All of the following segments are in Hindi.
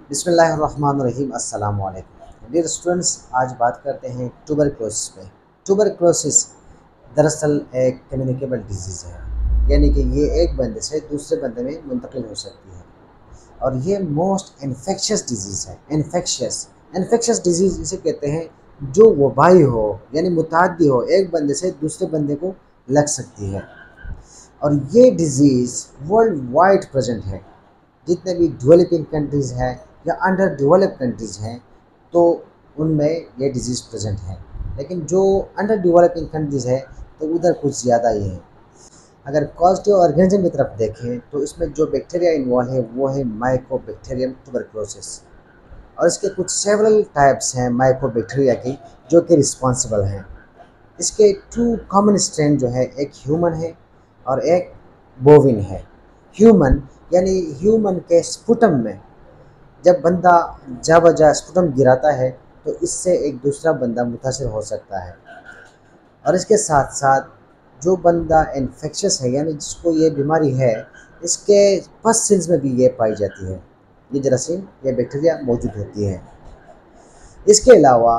बिस्मिल्लाहिर्रहमानिर्रहीम अस्सलाम वालेकुम डियर स्टूडेंट्स। आज बात करते हैं ट्यूबरक्लोसिस पे। ट्यूबरक्लोसिस दरअसल एक कम्युनिकेबल डिजीज़ है, यानी कि ये एक बंदे से दूसरे बंदे में मुंतकिल हो सकती है और ये मोस्ट इन्फेक्शियस डिजीज़ है। इन्फेक्शियस डिजीज़ इसे कहते हैं जो वबाई हो, यानी मुताद्दी हो, एक बंदे से दूसरे बंदे को लग सकती है। और ये डिज़ीज़ वर्ल्ड वाइड प्रेजेंट है। जितने भी डेवलपिंग कंट्रीज़ हैं या अंडर डेवलप्ड कंट्रीज़ हैं तो उनमें ये डिज़ीज़ प्रेजेंट है, लेकिन जो अंडर डेवलपिंग कंट्रीज़ है तो उधर कुछ ज़्यादा ही है। अगर पॉजिटिव ऑर्गेनिज्म की तरफ देखें तो इसमें जो बैक्टीरिया इन्वॉल्व है वो है माइकोबैक्टीरियम ट्यूबरक्लोसिस, और इसके कुछ सेवरल टाइप्स हैं माइकोबैक्टीरिया की जो कि रिस्पॉन्सिबल हैं। इसके टू कॉमन स्ट्रेन जो है, एक ह्यूमन है और एक बोविन है। ह्यूमन यानी ह्यूमन के स्पुटम में जब बंदा जा बजा स्पुटम गिराता है तो इससे एक दूसरा बंदा मुतासिर हो सकता है। और इसके साथ साथ जो बंदा इन्फेक्शस है, यानी जिसको ये बीमारी है, इसके पस सेल्स में भी ये पाई जाती है। ये जरासीम, ये बैक्टीरिया मौजूद होती है। इसके अलावा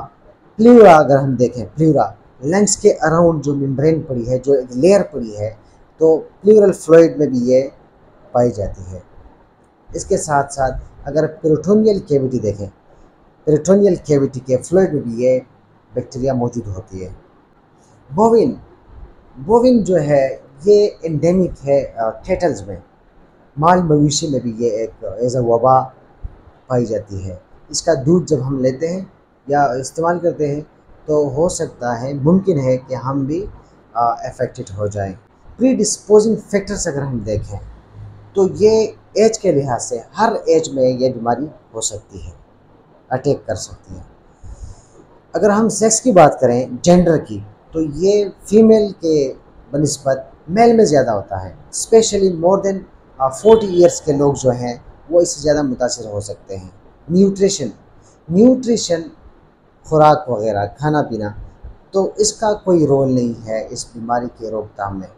प्लूरा, अगर हम देखें प्लूरा, लंग्स के अराउंड जो मेम्ब्रेन पड़ी है, जो एक लेयर पड़ी है, तो प्लूरल फ्लूइड में भी ये पाई जाती है। इसके साथ साथ अगर पेरिटोनियल कैविटी देखें, पेरिटोनियल कैविटी के फ्लूइड में भी ये बैक्टीरिया मौजूद होती है। बोविन बोविन जो है ये एंडेमिक है कैटल्स में, माल मवेशी में भी ये एक एज अ वबा पाई जाती है। इसका दूध जब हम लेते हैं या इस्तेमाल करते हैं तो हो सकता है, मुमकिन है कि हम भी अफेक्टेड हो जाएं। प्री डिस्पोजिंग फैक्टर्स अगर हम देखें तो ये एज के लिहाज से हर एज में ये बीमारी हो सकती है, अटैक कर सकती है। अगर हम सेक्स की बात करें, जेंडर की, तो ये फीमेल के बनिस्बत मेल में ज़्यादा होता है। स्पेशली मोर देन 40 ईयर्स के लोग जो हैं वो इससे ज़्यादा मुतासिर हो सकते हैं। न्यूट्रिशन खुराक वगैरह, खाना पीना, तो इसका कोई रोल नहीं है इस बीमारी के रोकथाम में।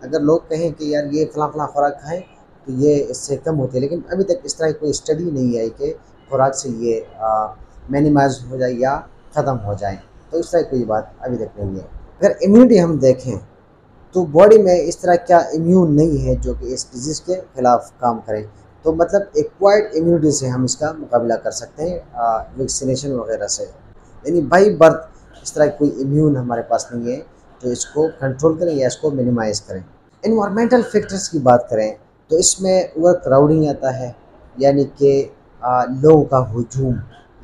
अगर लोग कहें कि यार ये फ़लाँ फ़लाँ खुराक खाएं तो ये इससे कम होती है, लेकिन अभी तक इस तरह की कोई स्टडी नहीं आई कि खुराक से ये मिनिमाइज हो जाए या ख़त्म हो जाए, तो इस तरह की कोई बात अभी तक नहीं है। अगर इम्यूनिटी हम देखें तो बॉडी में इस तरह क्या इम्यून नहीं है जो कि इस डिजीज़ के ख़िलाफ़ काम करे, तो मतलब एक्वायर्ड इम्यूनिटी से हम इसका मुकाबला कर सकते हैं वैक्सीनेशन वगैरह से। यानी बाई बर्थ इस तरह की कोई इम्यून हमारे पास नहीं है जो इसको कंट्रोल करें या इसको मिनिमाइज़ करें। इन्वायरमेंटल फैक्टर्स की बात करें तो इसमें ओवर क्राउडिंग आता है, यानी कि लोगों का हुजूम,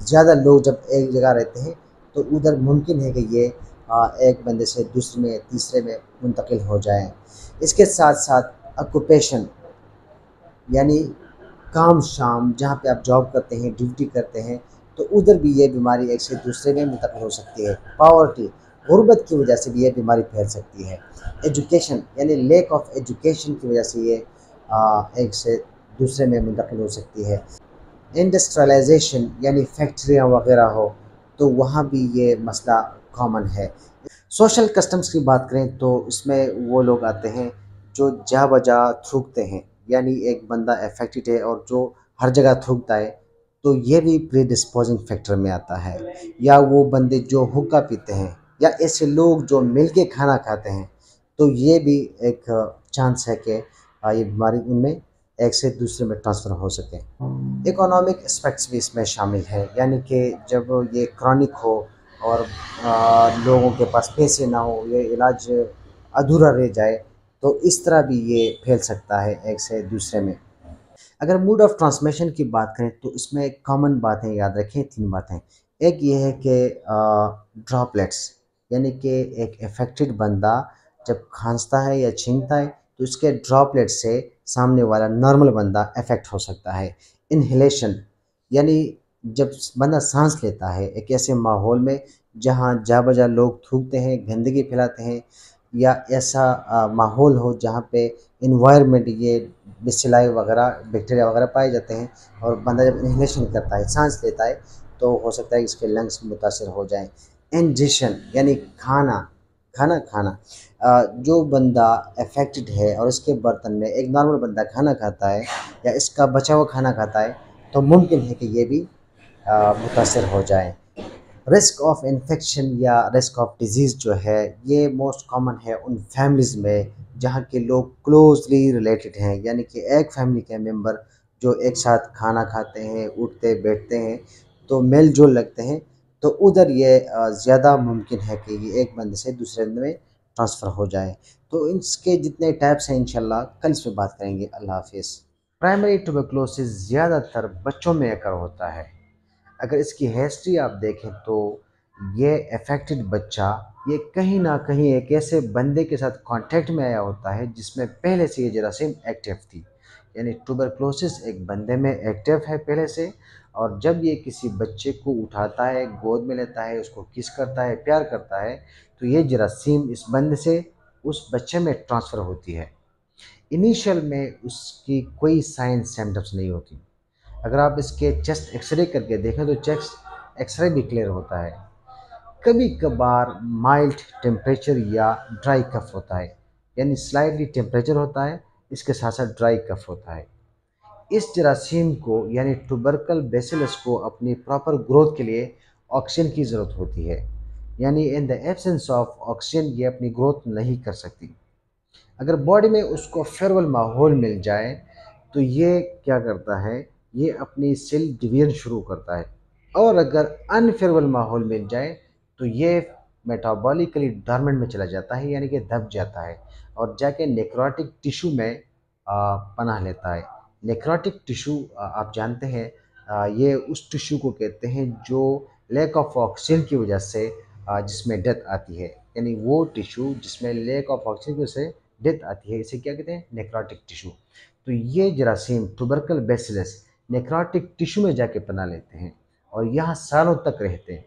ज़्यादा लोग जब एक जगह रहते हैं तो उधर मुमकिन है कि ये एक बंदे से दूसरे में तीसरे में मुंतकिल हो जाएं। इसके साथ साथ ऑक्यूपेशन, यानी काम शाम, जहाँ पे आप जॉब करते हैं, ड्यूटी करते हैं, तो उधर भी ये बीमारी एक से दूसरे में मुंतकिल हो सकती है। पावर्टी, गुर्बत की वजह से भी ये बीमारी फैल सकती है। एजुकेशन यानी लैक ऑफ एजुकेशन की वजह से ये एक से दूसरे में मुंतकिल हो सकती है। इंडस्ट्रियलाइजेशन यानी फैक्ट्रियाँ वगैरह हो तो वहाँ भी ये मसला कॉमन है। सोशल कस्टम्स की बात करें तो इसमें वो लोग आते हैं जो जा बजा थूकते हैं, यानी एक बंदा अफेक्टेड है और जो हर जगह थूकता है तो ये भी प्री डिस्पोजिंग फैक्टर में आता है। या वो बंदे जो हुक्का पीते हैं, या ऐसे लोग जो मिल के खाना खाते हैं, तो ये भी एक चांस है कि ये बीमारी उनमें एक से दूसरे में ट्रांसफ़र हो सके। इकोनॉमिक एस्पेक्ट्स भी इसमें शामिल है, यानी कि जब ये क्रॉनिक हो और लोगों के पास पैसे ना हो, ये इलाज अधूरा रह जाए, तो इस तरह भी ये फैल सकता है एक से दूसरे में। अगर मोड ऑफ ट्रांसमिशन की बात करें तो इसमें कॉमन बातें याद रखें, 3 बातें। एक ये है कि ड्रॉपलेट्स, यानी कि एक अफेक्टेड बंदा जब खांसता है या छींकता है तो इसके ड्रॉपलेट से सामने वाला नॉर्मल बंदा अफेक्ट हो सकता है। इन्हेलेशन, यानी जब बंदा सांस लेता है एक ऐसे माहौल में जहाँ जा बजा लोग थूकते हैं, गंदगी फैलाते हैं, या ऐसा माहौल हो जहाँ पे इन्वायरमेंट ये बिसलाई वगैरह, बैक्टीरिया वगैरह पाए जाते हैं, और बंदा जब इन्हेलेशन करता है, सांस लेता है, तो हो सकता है इसके लंग्स मुतासर हो जाएं। इंजेशन यानी खाना खाना, जो बंदा अफेक्टेड है और इसके बर्तन में एक नॉर्मल बंदा खाना खाता है या इसका बचा हुआ खाना खाता है, तो मुमकिन है कि ये भी मुतासर हो जाए। रिस्क ऑफ इन्फेक्शन या रिस्क ऑफ डिजीज़ जो है ये मोस्ट कॉमन है उन फैमिलीज़ में जहाँ के लोग क्लोजली रिलेटेड हैं, यानी कि एक फैमिली के मेंबर जो एक साथ खाना खाते हैं, उठते बैठते हैं, तो मेल जोल लगते हैं, तो उधर ये ज़्यादा मुमकिन है कि ये एक बंदे से दूसरे बंदे में ट्रांसफ़र हो जाए। तो इसके जितने टाइप्स हैं इंशाल्लाह कल इस पे बात करेंगे। अल्लाह हाफिज़। प्राइमरी ट्यूबरकुलोसिस ज़्यादातर बच्चों में अकर होता है। अगर इसकी हिस्ट्री आप देखें तो ये अफेक्टेड बच्चा ये कहीं ना कहीं एक ऐसे बंदे के साथ कांटेक्ट में आया होता है जिसमें पहले से ये जरासीम एक्टिव थी, यानी ट्यूबरकुलोसिस एक बंदे में एक्टिव है पहले से, और जब ये किसी बच्चे को उठाता है, गोद में लेता है, उसको किस करता है, प्यार करता है, तो ये जरासीम इस बंदे से उस बच्चे में ट्रांसफ़र होती है। इनिशियल में उसकी कोई साइन सिम्टम्स नहीं होती। अगर आप इसके चेस्ट एक्सरे करके देखें तो चेस्ट एक्सरे भी क्लियर होता है। कभी कभार माइल्ड टेम्परेचर या ड्राई कफ होता है, यानी स्लाइटली टेम्परेचर होता है, इसके साथ साथ ड्राई कफ होता है। इस जरासीम को यानी ट्यूबरकल बेसिलस को अपनी प्रॉपर ग्रोथ के लिए ऑक्सीजन की ज़रूरत होती है, यानी in the absence of oxygen ये अपनी ग्रोथ नहीं कर सकती। अगर बॉडी में उसको फेवरेबल माहौल मिल जाए तो ये क्या करता है, ये अपनी सेल डिवीजन शुरू करता है, और अगर अनफेवरेबल माहौल मिल जाए तो ये मेटाबॉलिकली डॉर्मेंट में चला जाता है, यानी कि दब जाता है और जाके नेक्रोटिक टिश्यू में पनाह लेता है। नेक्रोटिक टिश्यू आप जानते हैं, ये उस टिश्यू को कहते हैं जो लैक ऑफ ऑक्सीजन की वजह से जिसमें डेथ आती है, यानी वो टिश्यू जिसमें लैक ऑफ ऑक्सीजन की वजह से डेथ आती है, इसे क्या कहते हैं, नेक्रोटिक टिश्यू। तो ये जरासीम ट्यूबरकल बेसिलस नेक्रोटिक टिश्यू में जाके पना लेते हैं और यहाँ सालों तक रहते हैं।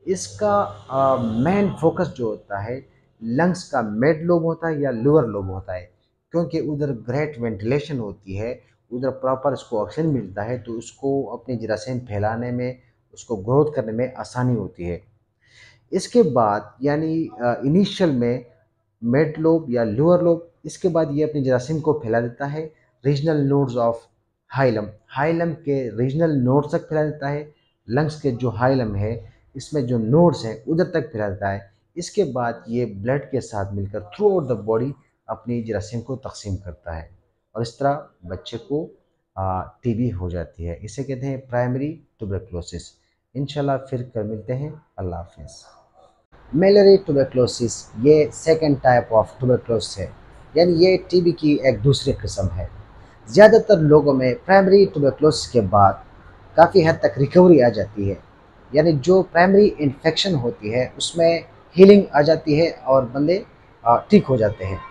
इसका मेन फोकस जो होता है लंग्स का मिड लोब होता है या लोअर लोब होता है, क्योंकि उधर ग्रेट वेंटिलेशन होती है, उधर प्रॉपर उसको ऑक्सीजन मिलता है, तो उसको अपनी जरासीम फैलाने में, उसको ग्रोथ करने में आसानी होती है। इसके बाद यानी इनिशियल में मिड लोब या लोअर लोब, इसके बाद ये अपनी जरासीम को फैला देता है regional nodes of hilum, hilum के रीजनल नोड्स तक फैला देता है। लंग्स के जो हाइलम है इसमें जो नोड्स हैं उधर तक फैला देता है। इसके बाद ये ब्लड के साथ मिलकर थ्रू आउट द बॉडी अपनी जरासीम को तकसीम करता है और इस तरह बच्चे को टीबी हो जाती है। इसे कहते हैं प्राइमरी ट्यूबरकुलोसिस। इंशाल्लाह फिर कर मिलते हैं। अल्लाह हाफिज़। मेलरी ट्यूबरकुलोसिस ये सेकंड टाइप ऑफ ट्यूबरकुलोसिस है, यानी ये टीबी की एक दूसरी किस्म है। ज़्यादातर लोगों में प्राइमरी ट्यूबरकुलोसिस के बाद काफ़ी हद तक रिकवरी आ जाती है, यानी जो प्राइमरी इन्फेक्शन होती है उसमें हीलिंग आ जाती है और बंदे ठीक हो जाते हैं।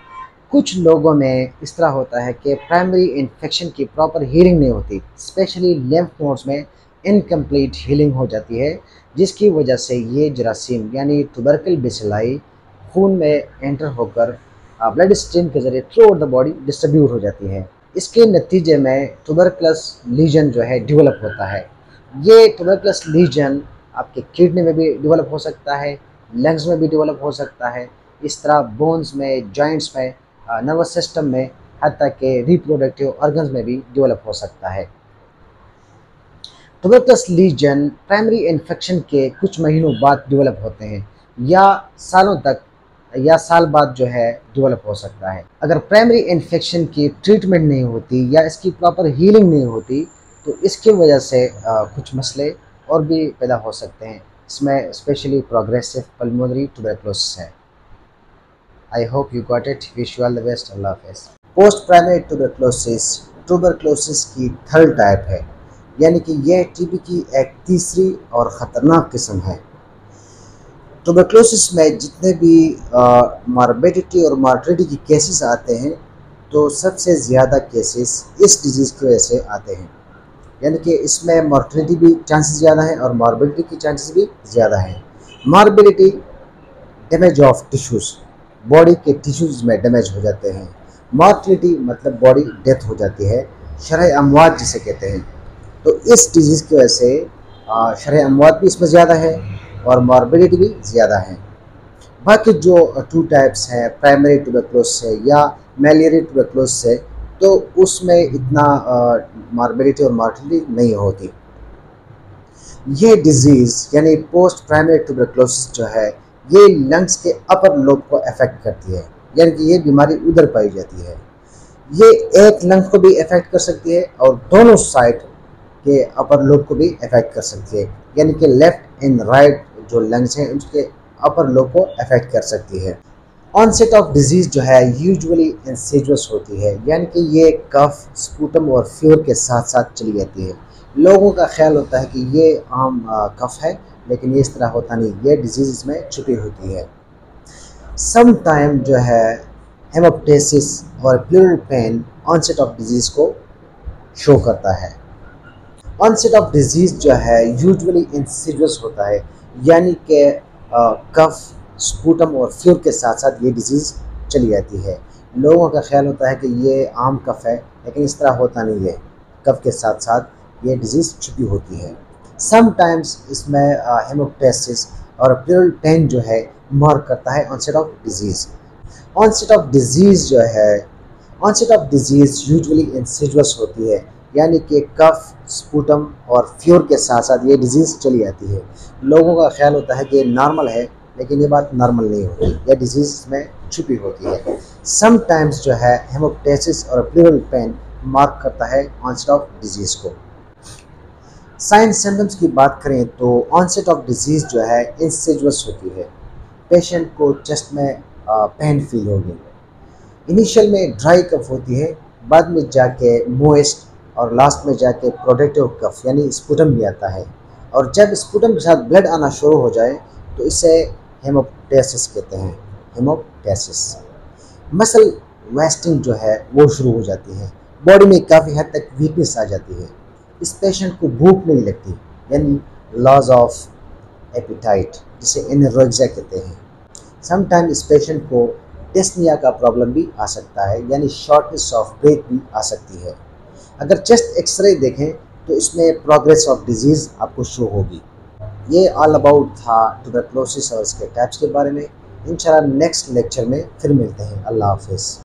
कुछ लोगों में इस तरह होता है कि प्राइमरी इन्फेक्शन की प्रॉपर हीलिंग नहीं होती, स्पेशली लिम्फ नोड्स में इनकम्प्लीट हीलिंग हो जाती है, जिसकी वजह से ये जरासीम यानी ट्यूबरकल बेसिलाई खून में एंटर होकर ब्लड स्ट्रीम के ज़रिए through out the body distribute हो जाती है। इसके नतीजे में ट्यूबरकुलस लीजन जो है डेवलप होता है। ये ट्यूबरकुलस लीजन आपके किडनी में भी डेवलप हो सकता है, लंग्स में भी डेवलप हो सकता है, इस तरह बोन्स में, जॉइंट्स में, नर्वस सिस्टम में, हत्ता के रिप्रोडक्टिव ऑर्गन्स में भी डेवलप हो सकता है। ट्यूबरकुलस लीजन प्राइमरी इन्फेक्शन के कुछ महीनों बाद डेवलप होते हैं या सालों तक या साल बाद जो है डेवलप हो सकता है। अगर प्राइमरी इन्फेक्शन की ट्रीटमेंट नहीं होती या इसकी प्रॉपर हीलिंग नहीं होती तो इसकी वजह से कुछ मसले और भी पैदा हो सकते हैं। इसमें स्पेशली प्रोग्रेसिव पल्मोनरी ट्यूबरकुलोसिस है। I hope you got it. Wish you all the best. अल्लाह हाफिज़। पोस्ट प्राइमरी ट्यूबरकुलोसिस की थर्ड टाइप है, यानी कि यह टीबी की एक तीसरी और ख़तरनाक किस्म है। ट्यूबरकुलोसिस में जितने भी मॉर्बिडिटी और मॉर्टेलिटी की केसेस आते हैं तो सबसे ज़्यादा केसेस इस डिज़ीज़ की वजह से आते हैं, यानी कि इसमें मॉर्टेलिटी भी चांसेस ज़्यादा है और मॉर्बिडिटी की चांसेस भी ज़्यादा हैं। Morbidity damage of tissues, body के टिश्यूज़ में डैमेज हो जाते हैं। मॉर्टेलिटी मतलब बॉडी डेथ हो जाती है, शरह अमवात जिसे कहते हैं। तो इस डिज़ीज़ की वजह से शरह अमवात भी इसमें ज़्यादा है और मॉर्बिडिटी भी ज़्यादा है। बाकी जो टू टाइप्स हैं प्राइमरी ट्यूबरकुलोसिस से या मेलियरी ट्यूबरकुलोसिस से, तो उसमें इतना मॉर्बिडिटी और मॉर्टेलिटी नहीं होती। ये डिजीज़ यानी पोस्ट प्राइमरी ट्यूबरकुलोसिस जो है, ये लंग्स के अपर लोब को अफेक्ट करती है, यानी कि ये बीमारी उधर पाई जाती है। ये एक लंग को भी अफेक्ट कर सकती है और दोनों साइड के अपर लोब को भी अफेक्ट कर सकती है, यानी कि लेफ्ट एंड राइट जो लंग्स हैं उसके अपर लोब को अफेक्ट कर सकती है। ऑनसेट ऑफ डिजीज़ जो है यूजुअली इंसिडियस होती है, यानी कि ये कफ, स्पूटम और फीवर के साथ साथ चली जाती है। लोगों का ख्याल होता है कि ये आम कफ है, लेकिन ये इस तरह होता नहीं, ये डिजीज़ इसमें छुपी होती है। सम टाइम जो है हेमोप्टेसिस और pleural pain onset of disease को शो करता है। ऑनसेट ऑफ डिजीज़ जो है यूजुअली इंसिडियस होता है, यानी कि कफ, स्पूटम और फ्लू के साथ साथ ये डिजीज़ चली जाती है। लोगों का ख्याल होता है कि ये आम कफ है, लेकिन इस तरह होता नहीं है, कफ के साथ साथ ये डिजीज़ छुपी होती है। समटाइम्स इसमें हेमोप्टेसिस और प्लूरल पेन जो है मार्क करता है onset of disease. Onset of disease जो है, onset of disease usually insidious होती है, यानी कि कफ, स्पूटम और फ्यूर के साथ साथ ये डिज़ीज़ चली जाती है। लोगों का ख्याल होता है कि नॉर्मल है, लेकिन ये बात नॉर्मल नहीं होती, यह डिजीज़ में छुपी होती है। समटाइम्स जो है हेमोप्टेसिस और प्लूरल पेन मार्क करता है ऑनसेट ऑफ डिजीज़ को। साइन सिम्टम्स की बात करें तो ऑनसेट ऑफ डिजीज़ जो है इंसिडियस होती है। पेशेंट को चेस्ट में पेन फील होगी। इनिशियल में ड्राई कफ होती है, बाद में जाके मोइस्ट और लास्ट में जाके प्रोडक्टिव कफ यानी स्पुटम भी आता है। और जब स्पुटम के साथ ब्लड आना शुरू हो जाए तो इसे हेमोप्टेसिस कहते हैं, हेमोप्टेसिस। मसल वेस्टिंग जो है वो शुरू हो जाती है, बॉडी में काफ़ी हद तक वीकनेस आ जाती है। इस पेशेंट को भूख नहीं लगती, यानी लॉस ऑफ एपिटाइट, जिसे एनोरेक्सिया कहते हैं। समटाइम इस पेशेंट को डिस्निया का प्रॉब्लम भी आ सकता है, यानी शॉर्टनेस ऑफ ब्रेथ भी आ सकती है। अगर चेस्ट एक्सरे देखें तो इसमें प्रोग्रेस ऑफ डिजीज़ आपको शो होगी। ये ऑल अबाउट था ट्यूबरकुलोसिस और इसके टाइप्स के बारे में। इंशाल्लाह नेक्स्ट लेक्चर में फिर मिलते हैं। अल्लाह हाफिज़।